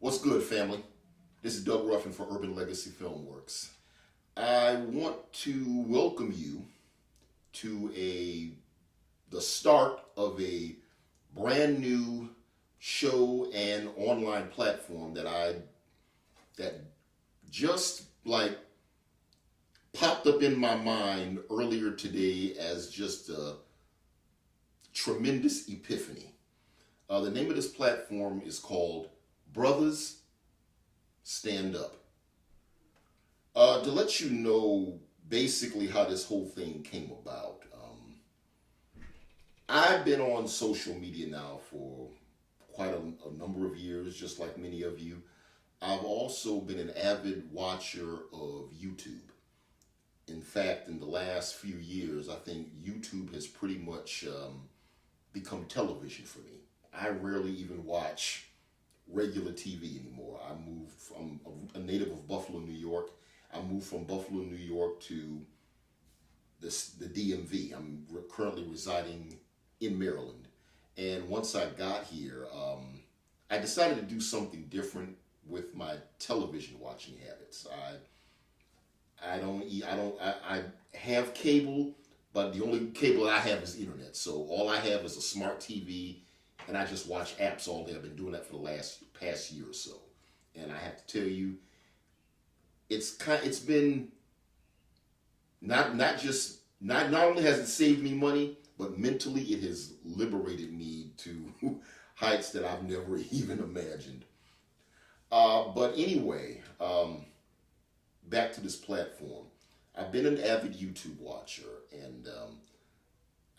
What's good, family? This is Doug Ruffin for Urban Legacy Filmworks. I want to welcome you to the start of a brand new show and online platform that just like popped up in my mind earlier today as just a tremendous epiphany. The name of this platform is called Brothas Stand Up. To let you know basically how this whole thing came about, I've been on social media now for quite a number of years, just like many of you. I've also been an avid watcher of YouTube. In fact, in the last few years, I think YouTube has pretty much become television for me. I rarely even watch regular TV anymore. I'm a native of Buffalo, New York. I moved from Buffalo, New York to the DMV. I'm currently residing in Maryland. And once I got here, I decided to do something different with my television watching habits. I have cable, but the only cable I have is internet. So all I have is a smart TV, and I just watch apps all day. I've been doing that for the past year or so. And I have to tell you, it's been not only has it saved me money, but mentally it has liberated me to heights that I've never even imagined. But anyway, back to this platform. I've been an avid YouTube watcher, and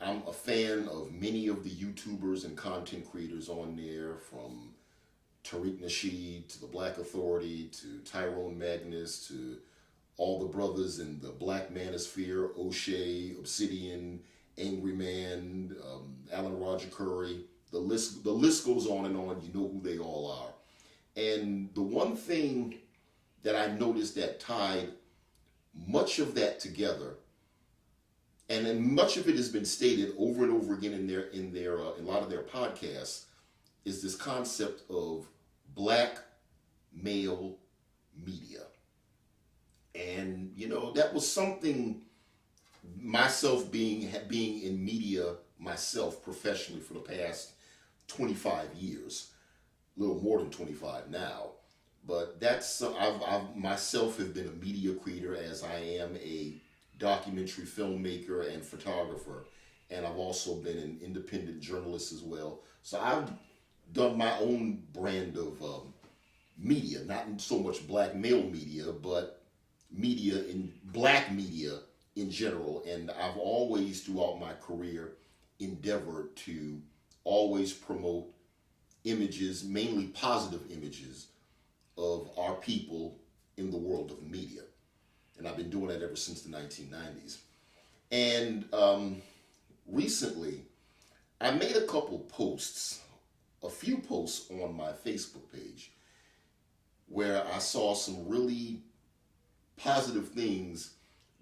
I'm a fan of many of the YouTubers and content creators on there, from Tariq Nasheed to the Black Authority to Tyrone Magnus to all the brothers in the Black Manosphere, O'Shea, Obsidian, Angry Man, Alan Roger Curry. The list goes on and on. You know who they all are. And the one thing that I noticed that tied much of that together, and then much of it has been stated over and over again in a lot of their podcasts, is this concept of black male media. And that was something, myself being in media myself professionally for the past 25 years, a little more than 25 now. But I've myself have been a media creator, as I am a documentary filmmaker and photographer, and I've also been an independent journalist as well. So I've done my own brand of media, not so much black male media, but black media in general. And I've always, throughout my career, endeavored to always promote images, mainly positive images, of our people in the world of media. And I've been doing that ever since the 1990s. And recently, I made a few posts on my Facebook page where I saw some really positive things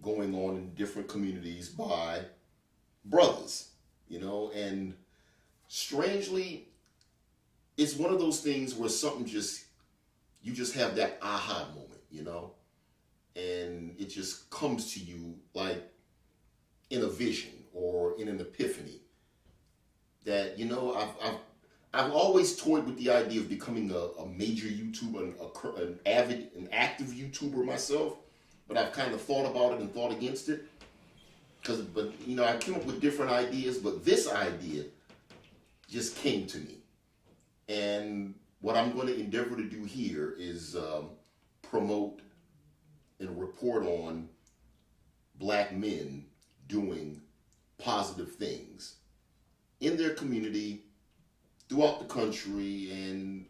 going on in different communities by brothers, and strangely, it's one of those things where something you just have that aha moment, and it just comes to you like in a vision or in an epiphany that, I've always toyed with the idea of becoming a major YouTuber, an active YouTuber myself, but I've kind of thought about it and thought against it. I came up with different ideas, but this idea just came to me. And what I'm going to endeavor to do here is promote and report on black men doing positive things in their community, throughout the country, and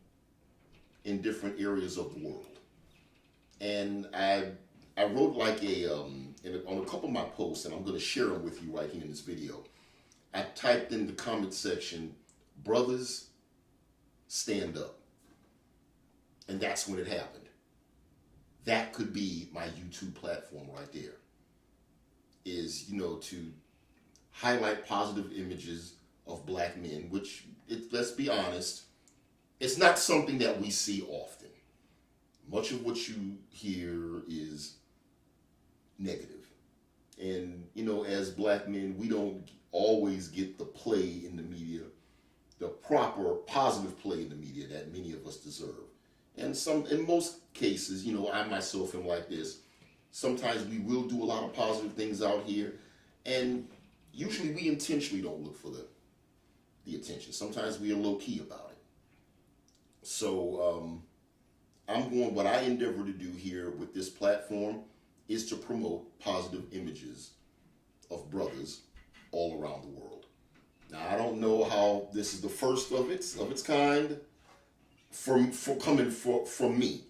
in different areas of the world. And I wrote on a couple of my posts, and I'm going to share them with you right here in this video. I typed in the comment section, "Brothas Stand Up." And that's when it happened. That could be my YouTube platform right there. Is, to highlight positive images of black men, which, let's be honest, it's not something that we see often. much of what you hear is negative. And, as black men, we don't always get the play in the media, the proper positive play in the media that many of us deserve. And in most cases, I myself am like this. Sometimes we will do a lot of positive things out here, and usually we intentionally don't look for the attention. Sometimes we are low key about it. So what I endeavor to do here with this platform is to promote positive images of brothers all around the world. Now, I don't know how this is the first of its kind from me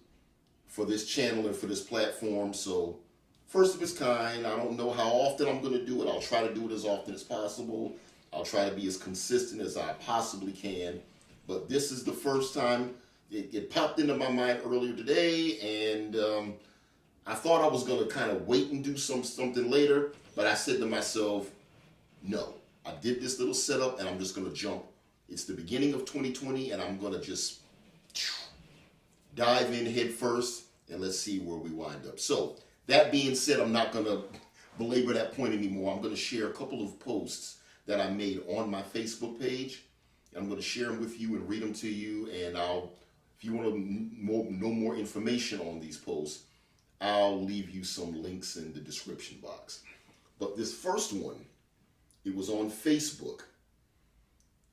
for this channel and for this platform. So, first of its kind. I don't know how often I'm going to do it. I'll try to do it as often as possible. I'll try to be as consistent as I possibly can. But this is the first time it popped into my mind earlier today, and I thought I was going to kind of wait and do something later, but I said to myself, no. I did this little setup, and I'm just going to jump. It's the beginning of 2020, and I'm going to just dive in head first, and let's see where we wind up. So, that being said, I'm not going to belabor that point anymore. I'm going to share a couple of posts that I made on my Facebook page. I'm going to share them with you and read them to you, and if you want to know more information on these posts, I'll leave you some links in the description box. But this first one, it was on Facebook,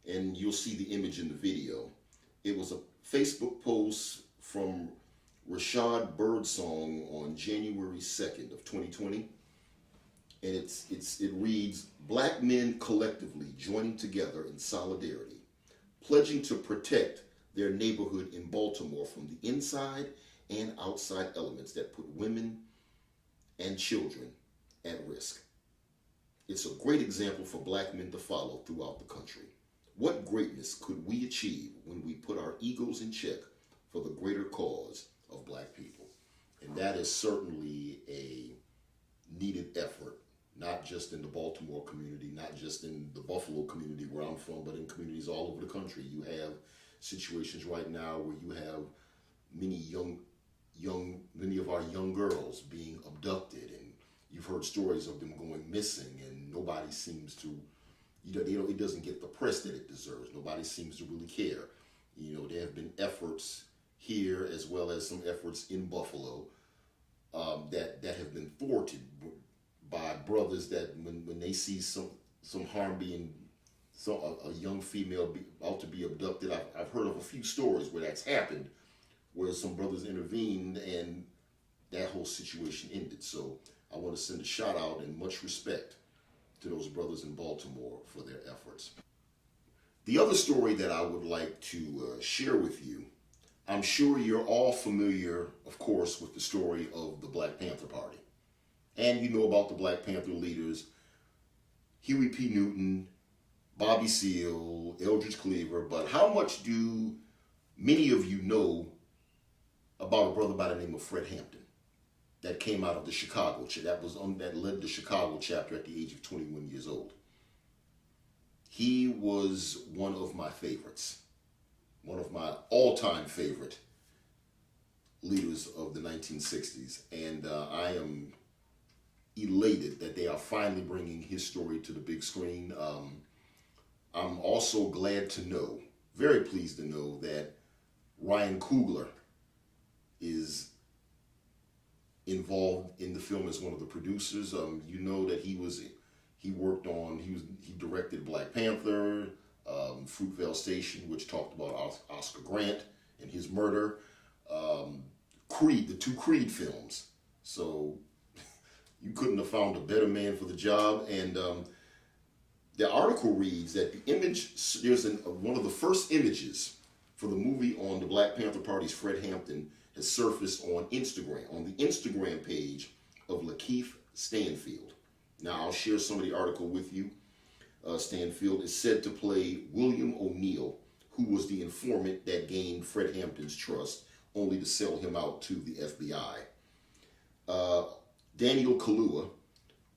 and you'll see the image in the video. It was a Facebook post from Rashad Birdsong on January 2nd of 2020. And it reads, "Black men collectively joining together in solidarity, pledging to protect their neighborhood in Baltimore from the inside and outside elements that put women and children at risk. It's a great example for black men to follow throughout the country. What greatness could we achieve when we put our egos in check for the greater cause of black people?" And that is certainly a needed effort, not just in the Baltimore community, not just in the Buffalo community where I'm from, but in communities all over the country. You have situations right now where you have many of our young girls being abducted, and you've heard stories of them going missing, and nobody seems to, it doesn't get the press that it deserves. Nobody seems to really care. There have been efforts here as well as some efforts in Buffalo that have been thwarted by brothers that when they see some harm being, a young female about to be abducted. I've heard of a few stories where that's happened, where some brothers intervened and that whole situation ended. So I want to send a shout out and much respect to those brothers in Baltimore for their efforts. The other story that I would like to share with you, I'm sure you're all familiar, of course, with the story of the Black Panther Party. And you know about the Black Panther leaders, Huey P. Newton, Bobby Seale, Eldridge Cleaver, but how much do many of you know about a brother by the name of Fred Hampton that came out of the Chicago, that led the Chicago chapter at the age of 21 years old? He was one of my favorites, one of my all-time favorite leaders of the 1960s, and I am elated that they are finally bringing his story to the big screen. I'm also glad to know, very pleased to know, that Ryan Coogler is involved in the film as one of the producers. You know that he directed Black Panther, Fruitvale Station, which talked about Oscar Grant and his murder, Creed, the two Creed films. So you couldn't have found a better man for the job. And the article reads that the image, there's one of the first images for the movie on the Black Panther Party's Fred Hampton has surfaced on Instagram, on the Instagram page of Lakeith Stanfield. Now, I'll share some of the article with you. Stanfield is said to play William O'Neill, who was the informant that gained Fred Hampton's trust, only to sell him out to the FBI. Daniel Kaluuya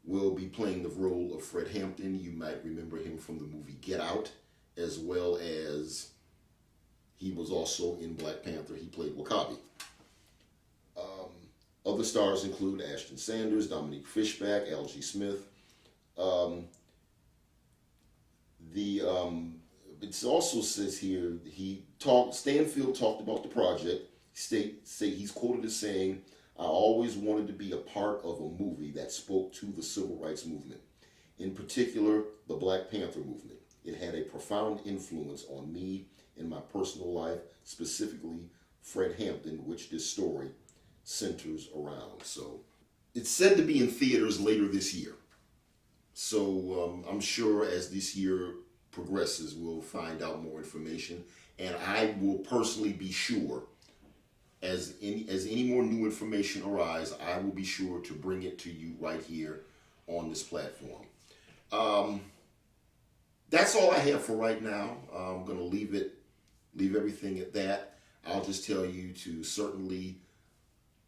will be playing the role of Fred Hampton. You might remember him from the movie Get Out, as well as he was also in Black Panther. He played W'Kabi. Other stars include Ashton Sanders, Dominique Fishback, L.G. Smith. Um, it also says here Stanfield talked about the project. He's quoted as saying, "I always wanted to be a part of a movie that spoke to the civil rights movement, in particular the Black Panther movement. It had a profound influence on me in my personal life, specifically Fred Hampton, which this story centers around." So it's said to be in theaters later this year. So I'm sure as this year progresses, we'll find out more information, and I will personally be sure as any more new information arise, I will be sure to bring it to you right here on this platform. That's all I have for right now. I'm gonna leave everything at that. I'll just tell you to certainly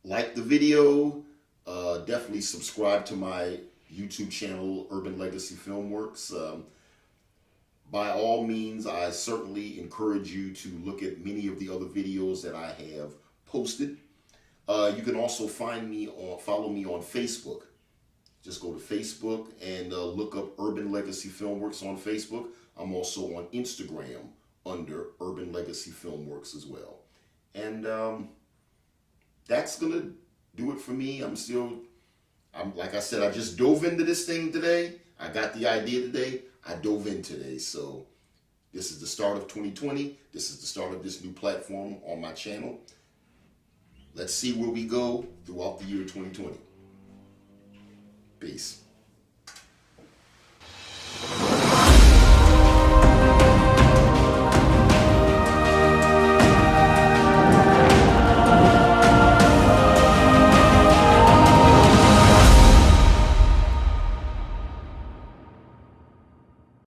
like the video, definitely subscribe to my YouTube channel, Urban Legacy Filmworks. By all means, I certainly encourage you to look at many of the other videos that I have posted. You can also follow me on Facebook. Just go to Facebook and look up Urban Legacy Filmworks on Facebook. I'm also on Instagram under Urban Legacy Filmworks as well. And that's gonna do it for me. Like I said, I just dove into this thing today. I got the idea today. I dove in today. So this is the start of 2020. This is the start of this new platform on my channel. Let's see where we go throughout the year 2020. Peace.